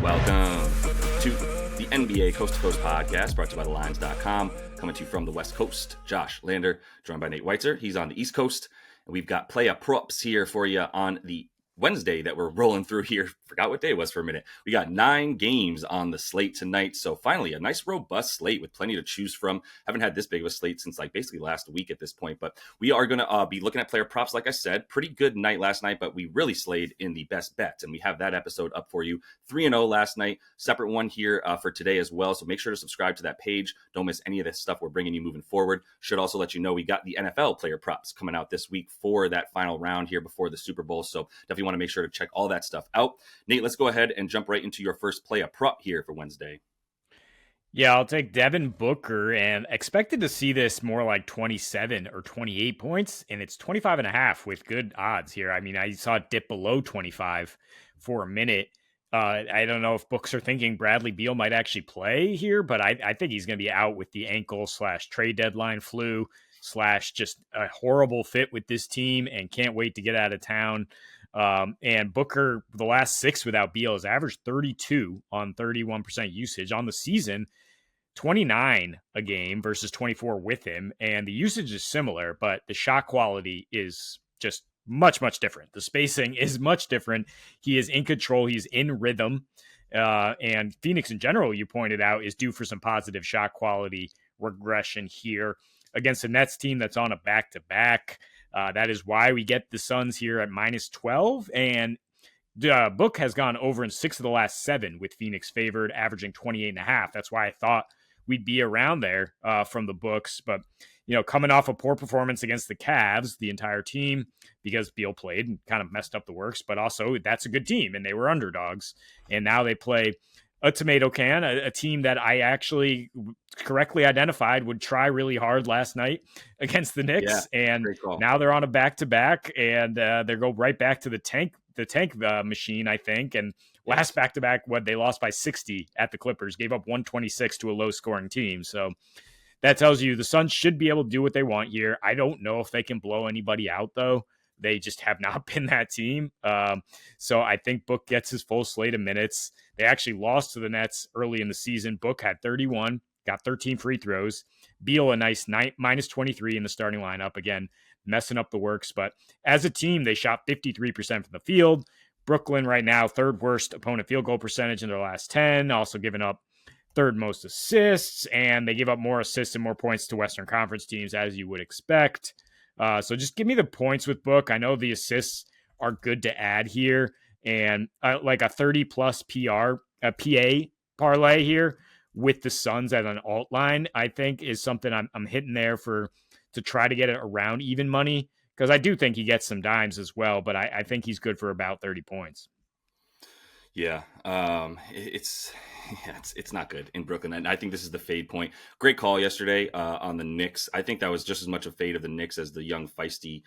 Welcome to the NBA Coast to Coast podcast brought to you by thelines.com. Coming to you from the West Coast, Josh Lander, joined by Nate Weitzer. He's on the East Coast. And we've got playa props here for you on the Wednesday that we're rolling through here. Forgot what day it was for a minute. We got 9 games on the slate tonight. So finally, a nice robust slate with plenty to choose from. Haven't had this big of a slate since like basically last week at this point. But we are going to be looking at player props. Like I said, pretty good night last night, but we really slayed in the best bets. And we have that episode up for you. 3-0 last night. Separate one here for today as well. So make sure to subscribe to that page. Don't miss any of this stuff we're bringing you moving forward. Should also let you know we got the NFL player props coming out this week for that final round here before the Super Bowl. So definitely want to make sure to check all that stuff out. Nate, let's go ahead and jump right into your first play a prop here for Wednesday. Yeah, I'll take Devin Booker, and expected to see this more like 27 or 28 points, and it's 25.5 with good odds here. I mean, I saw it dip below 25 for a minute. I don't know if books are thinking Bradley Beal might actually play here, but I think he's going to be out with the ankle / trade deadline flu / just a horrible fit with this team and can't wait to get out of town. And Booker, the last 6 without Beal, has averaged 32 on 31% usage on the season, 29 a game versus 24 with him. And the usage is similar, but the shot quality is just much, much different. The spacing is much different. He is in control. He's in rhythm. And Phoenix in general, you pointed out, is due for some positive shot quality regression here against a Nets team that's on a back-to-back. That is why we get the Suns here at minus 12. And the book has gone over in 6 of the last 7 with Phoenix favored, averaging 28.5. That's why I thought we'd be around there from the books. But, you know, coming off a poor performance against the Cavs, the entire team, because Beal played and kind of messed up the works, but also that's a good team and they were underdogs. And now they play a tomato can, a team that I actually correctly identified would try really hard last night against the Knicks. Yeah, and now they're on a back-to-back, and they go right back to the tank machine, I think. And last back-to-back, they lost by 60 at the Clippers, gave up 126 to a low-scoring team. So that tells you the Suns should be able to do what they want here. I don't know if they can blow anybody out, though. They just have not been that team. So I think Book gets his full slate of minutes. They actually lost to the Nets early in the season. Book had 31, got 13 free throws. Beal, a nice minus 23 in the starting lineup. Again, messing up the works. But as a team, they shot 53% from the field. Brooklyn right now, 3rd worst opponent field goal percentage in their last 10, also giving up 3rd most assists. And they give up more assists and more points to Western Conference teams, as you would expect. So just give me the points with Book. I know the assists are good to add here, and like a 30-plus PA parlay here with the Suns at an alt line, I think is something I'm hitting there to try to get it around even money, because I do think he gets some dimes as well, but I think he's good for about 30 points. Yeah, it's not good in Brooklyn, and I think this is the fade point. Great call yesterday on the Knicks. I think that was just as much a fade of the Knicks as the young feisty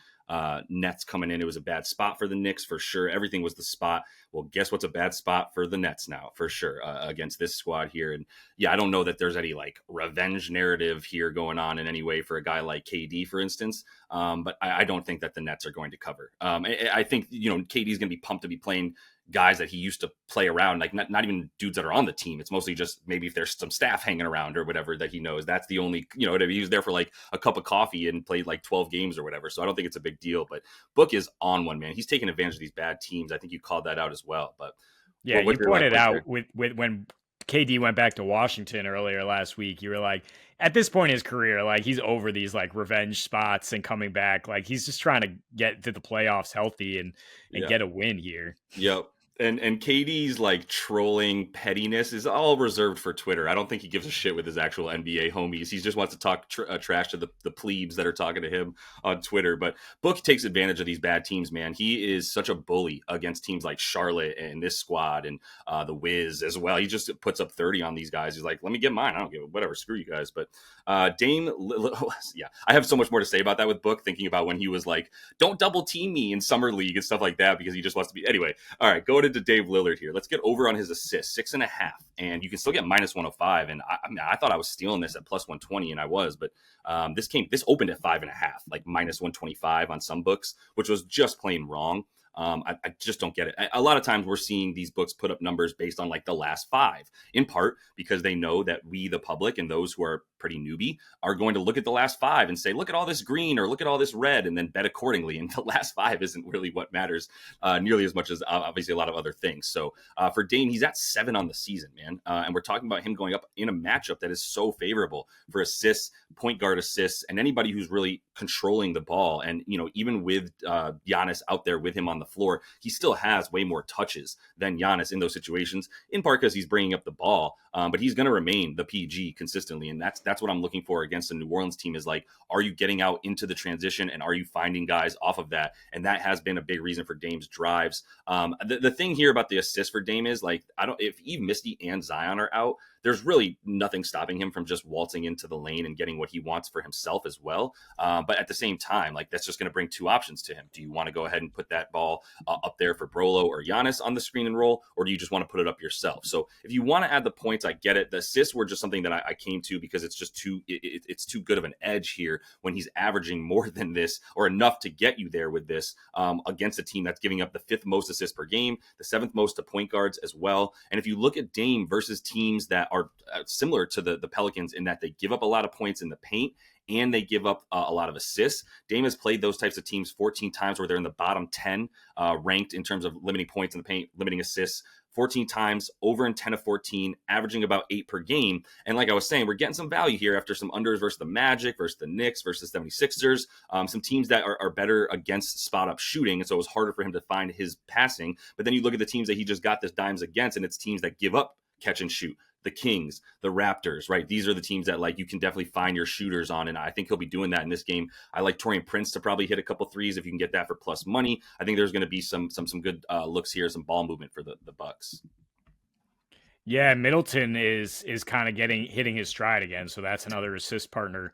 Nets coming in. It was a bad spot for the Knicks for sure. Everything was the spot. Well, guess what's a bad spot for the Nets now for sure against this squad here. And yeah, I don't know that there's any like revenge narrative here going on in any way for a guy like KD, for instance. But I don't think that the Nets are going to cover. I think, KD's going to be pumped to be playing guys that he used to play around, like not even dudes that are on the team. It's mostly just maybe if there's some staff hanging around or whatever that he knows. That's the only, he was there for like a cup of coffee and played like 12 games or whatever. So I don't think it's a big deal, but Book is on one, man. He's taking advantage of these bad teams. I think you called that out as well. But yeah, you pointed out with when KD went back to Washington earlier last week, you were like, at this point in his career, like he's over these like revenge spots and coming back. Like he's just trying to get to the playoffs healthy and get a win here. Yep. And KD's like trolling pettiness is all reserved for Twitter. I don't think he gives a shit with his actual NBA homies. He just wants to talk trash to the plebes that are talking to him on Twitter. But Book takes advantage of these bad teams, man. He is such a bully against teams like Charlotte and this squad and the Wiz as well. He just puts up 30 on these guys. He's like, let me get mine. I don't give a whatever. Screw you guys. But yeah, I have so much more to say about that with Book, thinking about when he was like, don't double team me in summer league and stuff like that because he just wants to be. Anyway, all right, go into Dave Lillard here. Let's get over on his assists, 6.5, and you can still get minus 105. And I thought I was stealing this at plus 120, and I was, but this opened at 5.5, like minus 125 on some books, which was just plain wrong. I just don't get it. A lot of times we're seeing these books put up numbers based on like the last 5, in part because they know that we, the public, and those who are pretty newbie are going to look at the last 5 and say, look at all this green or look at all this red, and then bet accordingly. And the last 5 isn't really what matters nearly as much as obviously a lot of other things. So for Dame, he's at 7 on the season, man. And we're talking about him going up in a matchup that is so favorable for assists, point guard assists, and anybody who's really controlling the ball. And, even with Giannis out there with him on the floor, he still has way more touches than Giannis in those situations, in part because he's bringing up the ball. But he's going to remain the PG consistently. And that's what I'm looking for against the New Orleans team is like, are you getting out into the transition and are you finding guys off of that? And that has been a big reason for Dame's drives. The thing here about the assist for Dame is like, if Eve Misty and Zion are out, there's really nothing stopping him from just waltzing into the lane and getting what he wants for himself as well. But at the same time, like that's just going to bring 2 options to him. Do you want to go ahead and put that ball up there for Brolo or Giannis on the screen and roll, or do you just want to put it up yourself? So if you want to add the points, I get it. The assists were just something that I came to because it's just it's too good of an edge here when he's averaging more than this or enough to get you there with this against a team that's giving up the 5th most assists per game, the 7th most to point guards as well. And if you look at Dame versus teams that are similar to the Pelicans in that they give up a lot of points in the paint and they give up a lot of assists, Dame has played those types of teams 14 times where they're in the bottom 10 ranked in terms of limiting points in the paint, limiting assists, 14 times, over in 10 of 14, averaging about 8 per game. And like I was saying, we're getting some value here after some unders versus the Magic, versus the Knicks, versus the 76ers, some teams that are better against spot-up shooting, and so it was harder for him to find his passing. But then you look at the teams that he just got this dimes against, and it's teams that give up catch and shoot. The Kings, the Raptors, right? These are the teams that like you can definitely find your shooters on, and I think he'll be doing that in this game. I like Taurean Prince to probably hit a couple threes if you can get that for plus money. I think there's going to be some good looks here, some ball movement for the Bucks. Yeah, Middleton is kind of hitting his stride again, so that's another assist partner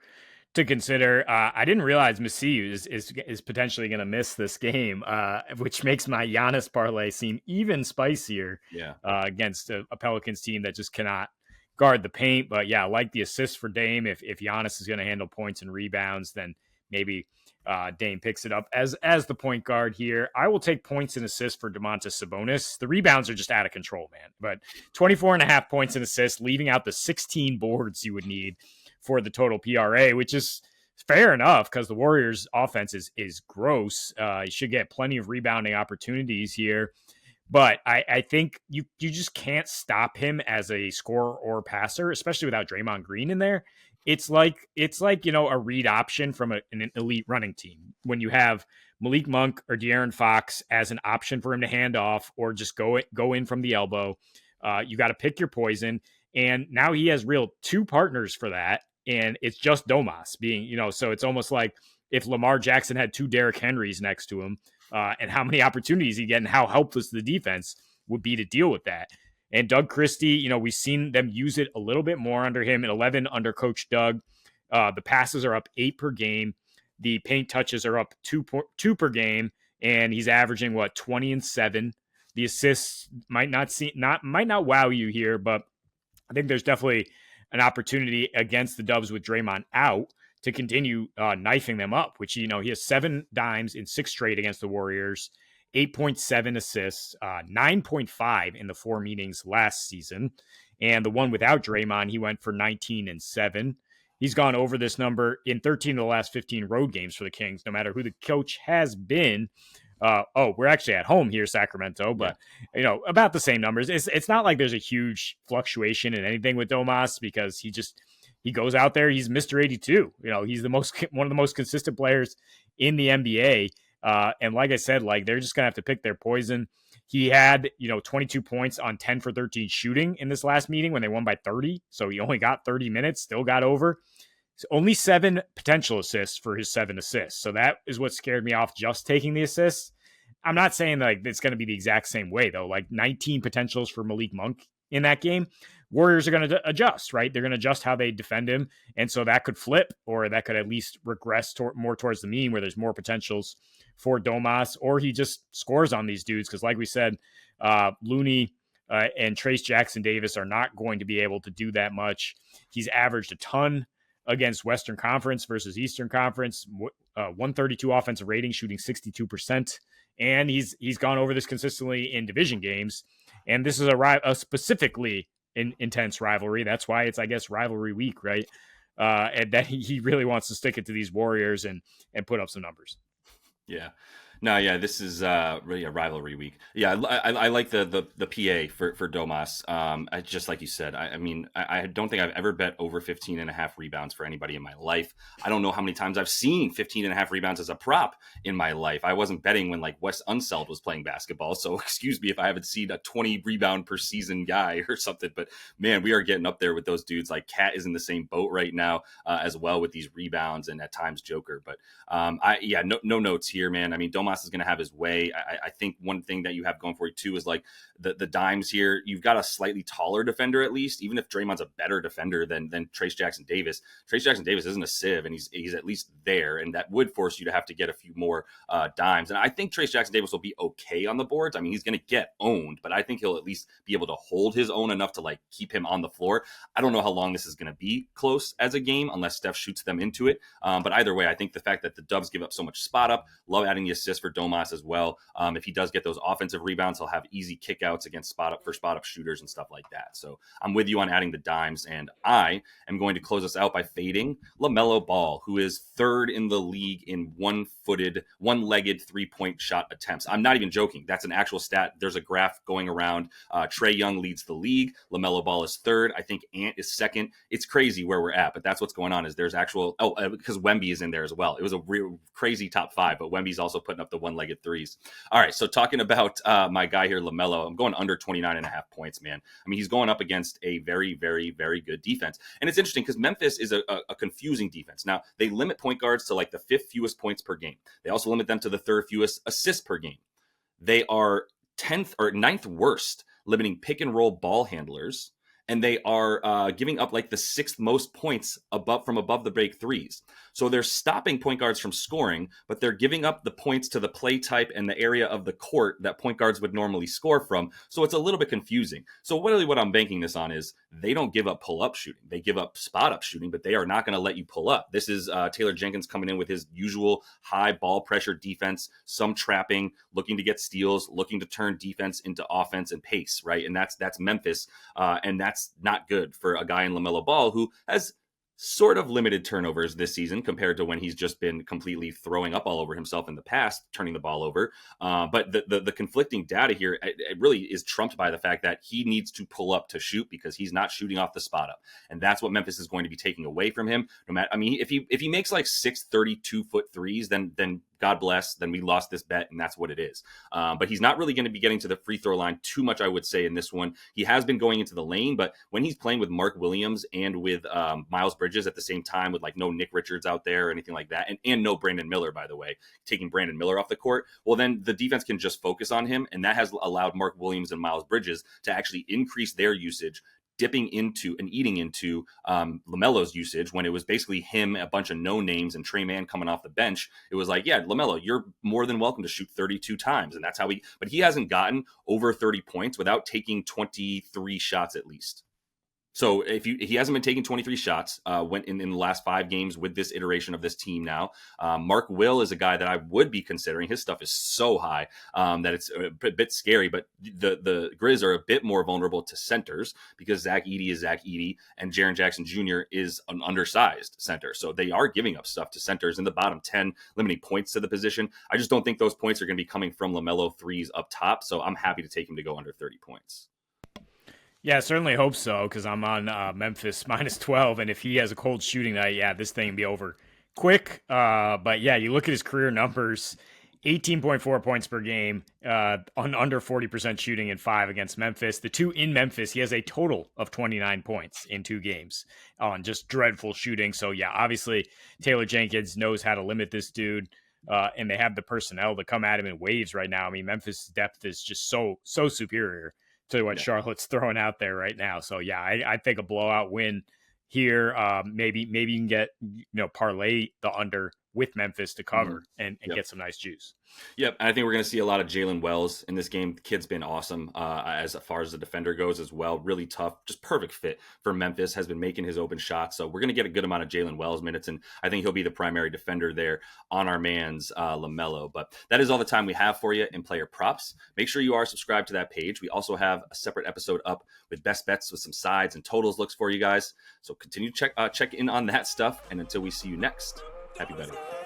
to consider. I didn't realize Messi is potentially going to miss this game, which makes my Giannis parlay seem even spicier. Yeah, against a Pelicans team that just cannot guard the paint. But yeah, I like the assist for Dame. If Giannis is going to handle points and rebounds, then maybe Dame picks it up as the point guard here. I will take points and assists for Domantas Sabonis. The rebounds are just out of control, man. But 24.5 points and assists, leaving out the 16 boards you would need for the total PRA, which is fair enough because the Warriors' offense is gross. You should get plenty of rebounding opportunities here. But I think you just can't stop him as a scorer or passer, especially without Draymond Green in there. It's like a read option from an elite running team when you have Malik Monk or De'Aaron Fox as an option for him to hand off or just go in from the elbow. You got to pick your poison, and now he has real 2 partners for that, and it's just Domas being so it's almost like if Lamar Jackson had 2 Derrick Henrys next to him. And how many opportunities he get and how helpless the defense would be to deal with that. And Doug Christie, we've seen them use it a little bit more under him, at 11 under Coach Doug. The passes are up 8 per game. The paint touches are up 2 per game, and he's averaging 20 and 7. The assists might not wow you here, but I think there's definitely an opportunity against the Dubs with Draymond out to continue knifing them up, which, he has 7 dimes in 6 straight against the Warriors, 8.7 assists, 9.5 in the 4 meetings last season. And the one without Draymond, he went for 19 and 7. He's gone over this number in 13 of the last 15 road games for the Kings, no matter who the coach has been. We're actually at home here, Sacramento, but about the same numbers. It's not like there's a huge fluctuation in anything with Domas because he goes out there. He's Mr. 82. He's one of the most consistent players in the NBA. And like I said, they're just gonna have to pick their poison. He had 22 points on 10 for 13 shooting in this last meeting when they won by 30. So he only got 30 minutes, still got over. So only 7 potential assists for his 7 assists. So that is what scared me off just taking the assists. I'm not saying it's going to be the exact same way though. 19 potentials for Malik Monk in that game. Warriors are going to adjust, right? They're going to adjust how they defend him. And so that could flip, or that could at least regress more towards the mean where there's more potentials for Domas, or he just scores on these dudes. Because like we said, Looney and Trace Jackson Davis are not going to be able to do that much. He's averaged a ton against Western Conference versus Eastern Conference, 132 offensive rating, shooting 62%, and he's gone over this consistently in division games. And this is a specifically intense rivalry. That's why it's, I guess, rivalry week, right? And that he really wants to stick it to these Warriors and put up some numbers. Yeah. No, yeah, this is really a rivalry week. Yeah, I like the PA for Domas. Just like you said, I mean, I don't think I've ever bet over 15.5 rebounds for anybody in my life. I don't know how many times I've seen 15.5 rebounds as a prop in my life. I wasn't betting when like Wes Unseld was playing basketball, so excuse me if I haven't seen a 20 rebound per season guy or something. But man, we are getting up there with those dudes. Like Cat is in the same boat right now as well with these rebounds and at times Joker. But no notes here, man. I mean, Domas is going to have his way. I think one thing that you have going for you too is like the dimes here. You've got a slightly taller defender at least, even if Draymond's a better defender than Trayce Jackson-Davis. Trayce Jackson-Davis isn't a sieve, and he's at least there, and that would force you to have to get a few more dimes. And I think Trayce Jackson-Davis will be okay on the boards. I mean, he's going to get owned, but I think he'll at least be able to hold his own enough to like keep him on the floor. I don't know how long this is going to be close as a game unless Steph shoots them into it. But either way, I think the fact that the Dubs give up so much spot up, love adding the assist for Domas as well. If he does get those offensive rebounds, he'll have easy kickouts against spot up shooters and stuff like that. So I'm with you on adding the dimes, and I am going to close us out by fading LaMelo Ball, who is third in the league in one-legged three-point shot attempts. I'm not even joking. That's an actual stat. There's a graph going around. Trae Young leads the league. LaMelo Ball is third. I think Ant is second. It's crazy where we're at, but that's what's going on. Is there's actual because Wemby is in there as well. It was a real crazy top five, but Wemby's also putting up the one-legged threes. All right, so talking about my guy here, LaMelo, I'm going under 29.5 points, man. I mean, he's going up against a very, very, very good defense. And it's interesting because Memphis is a confusing defense. Now, they limit point guards to like the 5th fewest points per game. They also limit them to the 3rd fewest assists per game. They are 10th or 9th worst limiting pick and roll ball handlers, and they are giving up like the 6th most points from above the break threes. So they're stopping point guards from scoring, but they're giving up the points to the play type and the area of the court that point guards would normally score from. So it's a little bit confusing. So really what I'm banking this on is they don't give up pull-up shooting. They give up spot-up shooting, but they are not going to let you pull up. This is Taylor Jenkins coming in with his usual high ball pressure defense, some trapping, looking to get steals, looking to turn defense into offense and pace, right? And that's Memphis, and that's not good for a guy in LaMelo Ball who has sort of limited turnovers this season compared to when he's just been completely throwing up all over himself in the past, turning the ball over. But the conflicting data here, it really is trumped by the fact that he needs to pull up to shoot because he's not shooting off the spot up. And that's what Memphis is going to be taking away from him. No matter, I mean, if he makes like 6 32-foot threes, then God bless, then we lost this bet, and that's what it is. But he's not really going to be getting to the free throw line too much, I would say, in this one. He has been going into the lane, but when he's playing with Mark Williams and with Miles Bridges at the same time, with like no Nick Richards out there or anything like that, and no Brandon Miller, by the way, taking Brandon Miller off the court, well, then the defense can just focus on him, and that has allowed Mark Williams and Miles Bridges to actually increase their usage, dipping into and eating into LaMelo's usage when it was basically him, a bunch of no names, and Trey Mann coming off the bench. It was like, yeah, LaMelo, you're more than welcome to shoot 32 times. And that's how but he hasn't gotten over 30 points without taking 23 shots at least. So he hasn't been taking 23 shots went in the last 5 games with this iteration of this team now. Mark Will is a guy that I would be considering. His stuff is so high that it's a bit scary, but the Grizz are a bit more vulnerable to centers because Zach Edey is Zach Edey and Jaren Jackson Jr. is an undersized center. So they are giving up stuff to centers in the bottom 10, limiting points to the position. I just don't think those points are going to be coming from LaMelo threes up top. So I'm happy to take him to go under 30 points. Yeah, I certainly hope so because I'm on Memphis -12, and if he has a cold shooting night, yeah, this thing will be over quick. But yeah, you look at his career numbers, 18.4 points per game, on under 40% shooting in 5 against Memphis. The 2 in Memphis, he has a total of 29 points in 2 games on just dreadful shooting. So yeah, obviously Taylor Jenkins knows how to limit this dude. And they have the personnel to come at him in waves right now. I mean, Memphis' depth is just so superior to what Charlotte's throwing out there right now. So yeah, I think a blowout win here. Maybe you can get parlay the under with Memphis to cover and Yep. get some nice juice. Yep, and I think we're going to see a lot of Jalen Wells in this game. The kid's been awesome as far as the defender goes as well. Really tough, just perfect fit for Memphis, has been making his open shots. So we're going to get a good amount of Jalen Wells minutes, and I think he'll be the primary defender there on our man's LaMelo. But that is all the time we have for you in player props. Make sure you are subscribed to that page. We also have a separate episode up with best bets with some sides and totals looks for you guys. So continue to check in on that stuff. And until we see you next, happy betting.